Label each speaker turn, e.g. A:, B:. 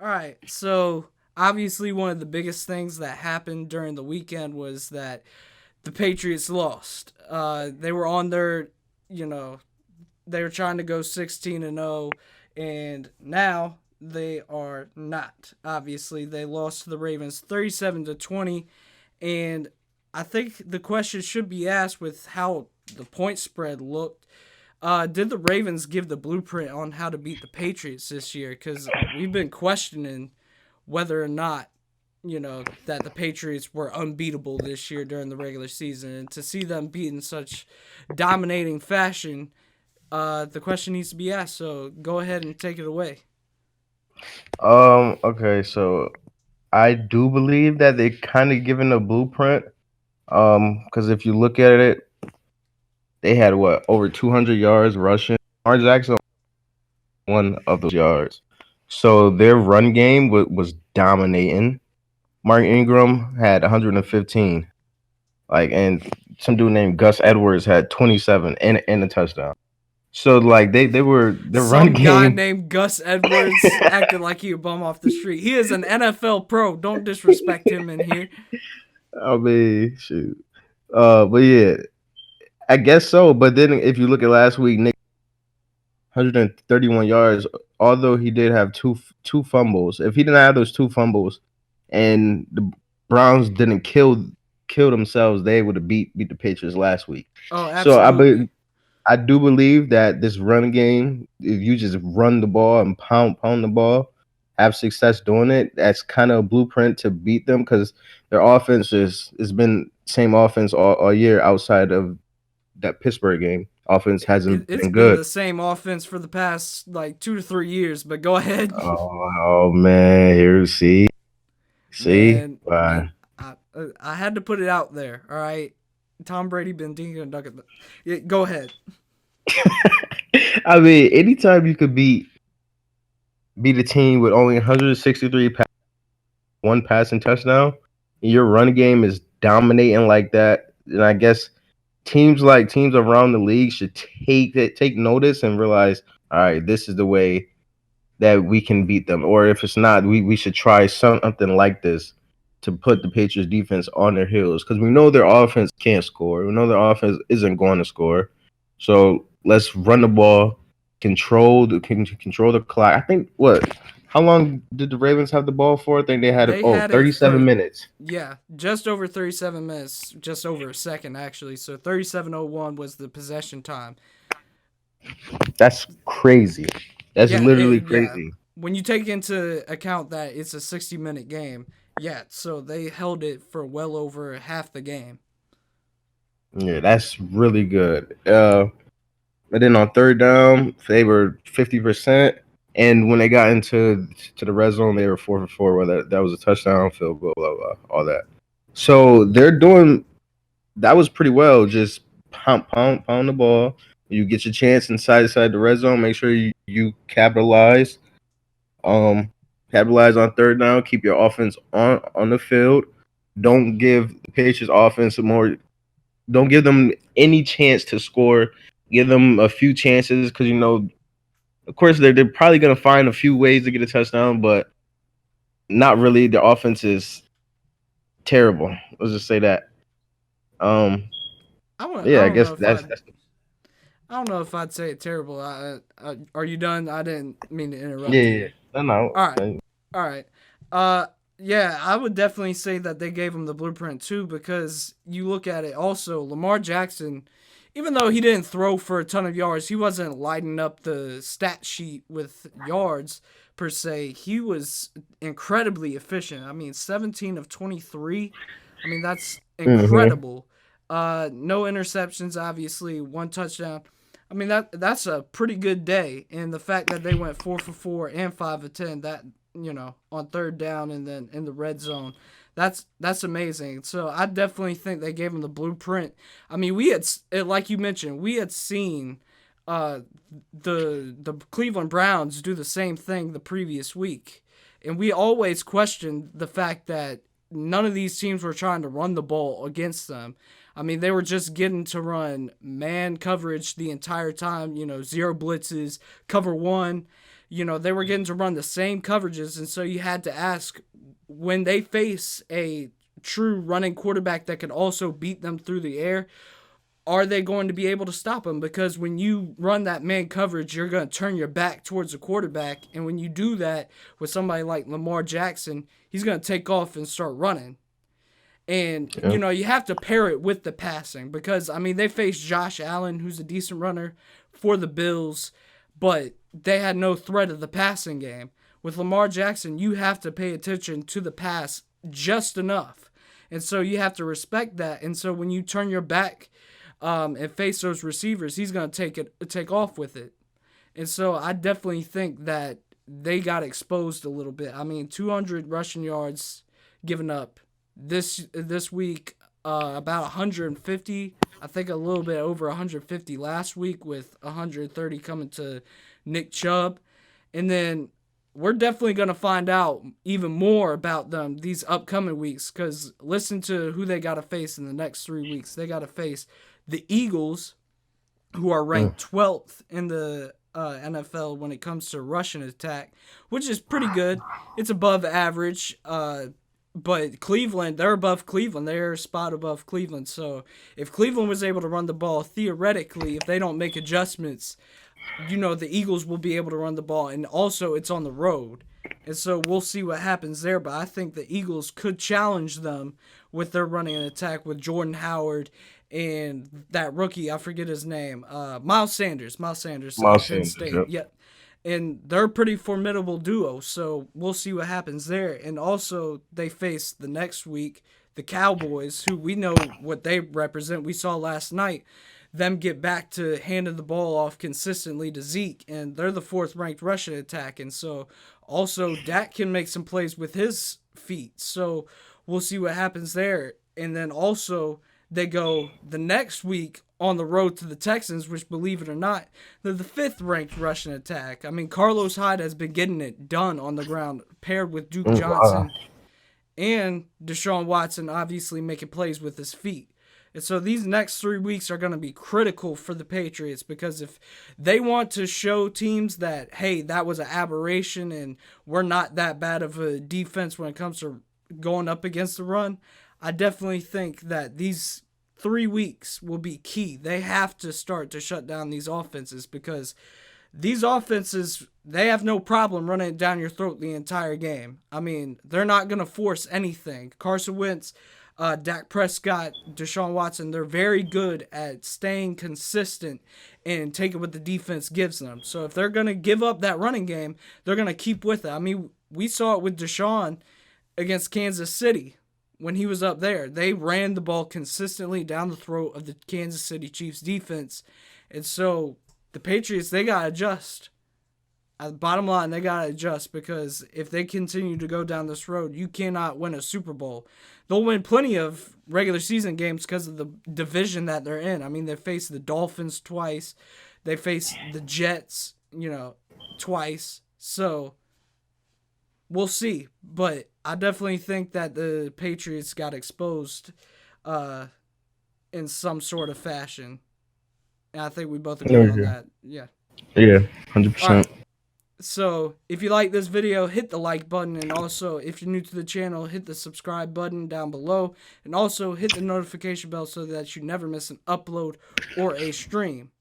A: All right. So obviously, one of the biggest things that happened during the weekend was that the Patriots lost. They were on their, you know, they were trying to go 16-0, and now they are not. Obviously, they lost to the Ravens 37-20, and I think the question should be asked with how the point spread looked. Did the Ravens give the blueprint on how to beat the Patriots this year? Because we've been questioning whether or not that the Patriots were unbeatable this year during the regular season, and to see them beat in such dominating fashion, the question needs to be asked. So go ahead and take it away.
B: Okay, so I do believe that they kind of given a blueprint. Because if you look at it, they had what over 200 yards rushing. Lamar Jackson one of those yards. So their run game was dominating. Mark Ingram had 115. And some dude named Gus Edwards had 27 and a touchdown. So they were their run
A: Some guy
B: game.
A: named Gus Edwards acted like he a bum off the street. He is an NFL pro. Don't disrespect him in here.
B: I mean, shoot. But yeah, I guess so. But then if you look at last week, Nick 131 yards. Although he did have two fumbles, if he didn't have those two fumbles, and the Browns didn't kill themselves, they would have beat the Patriots last week.
A: Oh,
B: So
A: absolutely.
B: I do believe that this run game, if you just run the ball and pound the ball, have success doing it, that's kind of a blueprint to beat them because their offense has been same offense all year outside of that Pittsburgh game. Offense hasn't
A: It's
B: been
A: been
B: good.
A: the same offense for the past like 2 to 3 years. But go ahead,
B: Oh man, here see,
A: man.
B: fine.
A: I had to put it out there. All right, Tom Brady been dinking and ducking. Yeah, go ahead.
B: I mean, anytime you could beat a team with only 163 one passing touchdown, your run game is dominating like that, and I guess teams around the league should take notice and realize, all right, this is the way that we can beat them. Or if it's not, we should try something like this to put the Patriots defense on their heels because we know their offense can't score. We know their offense isn't going to score. So let's run the ball, control the clock. I think what? How long did the Ravens have the ball for? I think they had it.
A: They
B: Oh,
A: had it
B: 37
A: for
B: minutes.
A: yeah, just over 37 minutes, just over a second actually. So 37:01 was the possession time.
B: That's crazy. That's literally
A: Yeah.
B: crazy.
A: When you take into account that it's a 60-minute game, yeah. So they held it for well over half the game.
B: Yeah, that's really good. And then on third down, they were 50%. And when they got into the red zone, they were 4 for 4. Where that was a touchdown, field goal, blah, blah, all that. So they're doing that was pretty well. Just pound the ball. You get your chance inside the red zone. Make sure you Um, capitalize on third down. Keep your offense on the field. Don't give the Patriots offense more. Don't give them any chance to score. Give them a few chances because of course, they're probably going to find a few ways to get a touchdown, but not really. The offense is terrible. Let's just say that. Um,
A: I
B: yeah, I
A: don't
B: guess
A: know if
B: that's
A: I don't know if I'd say it terrible. Are you done? I didn't mean to
B: yeah,
A: interrupt
B: yeah.
A: you.
B: No,
A: All right.
B: no.
A: All right. Uh yeah, I would definitely say that they gave him the blueprint too because you look at it also Lamar Jackson, even though he didn't throw for a ton of yards, he wasn't lighting up the stat sheet with yards per se. He was incredibly efficient. I mean, 17 of 23. I mean, that's
B: Mm-hmm.
A: incredible. No interceptions obviously, one touchdown. I mean that's a pretty good day, and the fact that they went 4 for 4 and 5 of 10, that on third down and then in the red zone, that's amazing. So I definitely think they gave them the blueprint. I mean, like you mentioned, we had seen uh, the Cleveland Browns do the same thing the previous week, and we always questioned the fact that none of these teams were trying to run the ball against them. I mean, they were just getting to run man coverage the entire time, zero blitzes, cover one. they were getting to run the same coverages, and so you had to ask, when they face a true running quarterback that can also beat them through the air, are they going to be able to stop him? Because when you run that man coverage, you're going to turn your back towards the quarterback. And when you do that with somebody like Lamar Jackson, he's going to take off and start running. And,
B: Yeah.
A: you have to pair it with the passing because, I mean, they faced Josh Allen, who's a decent runner for the Bills, but they had no threat of the passing game. With Lamar Jackson, you have to pay attention to the pass just enough. And so you have to respect that. And so when you turn your back and face those receivers, he's going to take off with it. And so I definitely think that they got exposed a little bit. I mean, 200 rushing yards given up this week, about 150. I think a little bit over 150 last week, with 130 coming to Nick Chubb. And then we're definitely going to find out even more about them these upcoming weeks, because listen to who they got to face in the next 3 weeks. They got to face the Eagles, who are ranked 12th in the NFL when it comes to rushing attack, which is pretty good. It's above average. But Cleveland, they're above Cleveland. They're a spot above Cleveland. So if Cleveland was able to run the ball, theoretically, if they don't make adjustments, the Eagles will be able to run the ball. And also, it's on the road. And so we'll see what happens there. But I think the Eagles could challenge them with their running attack with Jordan Howard and that rookie, I forget his name, Miles Sanders. Miles Sanders, Penn State. Yep. And they're a pretty formidable duo, so we'll see what happens there. And also, they face the next week the Cowboys, who we know what they represent. We saw last night them get back to handing the ball off consistently to Zeke, and they're the 4th-ranked rushing attack. And so also Dak can make some plays with his feet, so we'll see what happens there. And then also they go the next week on the road to the Texans, which, believe it or not, they're the 5th-ranked rushing attack. I mean, Carlos Hyde has been getting it done on the ground, paired with Duke Johnson and Deshaun Watson, obviously making plays with his feet. And so these next 3 weeks are going to be critical for the Patriots, because if they want to show teams that, hey, that was an aberration and we're not that bad of a defense when it comes to going up against the run, I definitely think that these 3 weeks will be key. They have to start to shut down these offenses, because these offenses, they have no problem running it down your throat the entire game. I mean, they're not going to force anything. Carson Wentz, Dak Prescott, Deshaun Watson, they're very good at staying consistent and taking what the defense gives them. So if they're going to give up that running game, they're going to keep with it. I mean, we saw it with Deshaun against Kansas City. When he was up there, they ran the ball consistently down the throat of the Kansas City Chiefs defense. And so the Patriots, they got to adjust. Bottom line, they got to adjust, because if they continue to go down this road, you cannot win a Super Bowl. They'll win plenty of regular season games because of the division that they're in. I mean, they faced the Dolphins twice. They faced the Jets, twice. So we'll see. But I definitely think that the Patriots got exposed in some sort of fashion. And I think we both agree on that. Yeah.
B: Yeah, 100%.
A: All right. So if you like this video, hit the like button. And also, if you're new to the channel, hit the subscribe button down below. And also hit the notification bell so that you never miss an upload or a stream.